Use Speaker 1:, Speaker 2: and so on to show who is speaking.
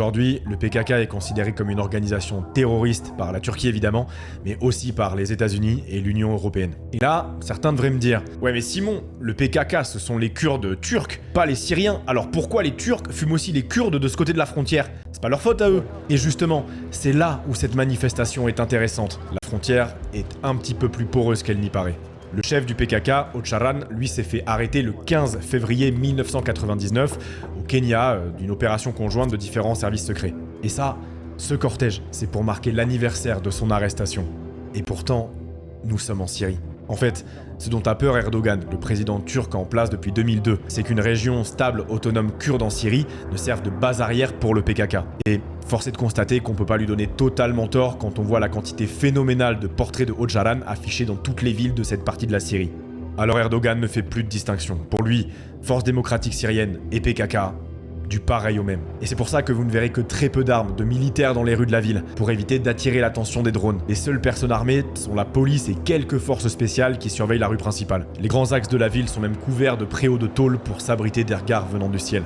Speaker 1: Aujourd'hui, le PKK est considéré comme une organisation terroriste par la Turquie évidemment, mais aussi par les États-Unis et l'Union européenne. Et là, certains devraient me dire « Ouais mais Simon, le PKK ce sont les Kurdes turcs, pas les Syriens, alors pourquoi les Turcs fument aussi les Kurdes de ce côté de la frontière? C'est pas leur faute à eux !» Et justement, c'est là où cette manifestation est intéressante. La frontière est un petit peu plus poreuse qu'elle n'y paraît. Le chef du PKK, Öcalan, lui s'est fait arrêter le 15 février 1999 au Kenya d'une opération conjointe de différents services secrets. Et ça, ce cortège, c'est pour marquer l'anniversaire de son arrestation. Et pourtant, nous sommes en Syrie. En fait, ce dont a peur Erdogan, le président turc en place depuis 2002, c'est qu'une région stable autonome kurde en Syrie ne serve de base arrière pour le PKK. Et force est de constater qu'on peut pas lui donner totalement tort quand on voit la quantité phénoménale de portraits de Öcalan affichés dans toutes les villes de cette partie de la Syrie. Alors Erdogan ne fait plus de distinction. Pour lui, force démocratique syrienne et PKK, du pareil au même. Et c'est pour ça que vous ne verrez que très peu d'armes, de militaires dans les rues de la ville, pour éviter d'attirer l'attention des drones. Les seules personnes armées sont la police et quelques forces spéciales qui surveillent la rue principale. Les grands axes de la ville sont même couverts de préaux de tôle pour s'abriter des regards venant du ciel.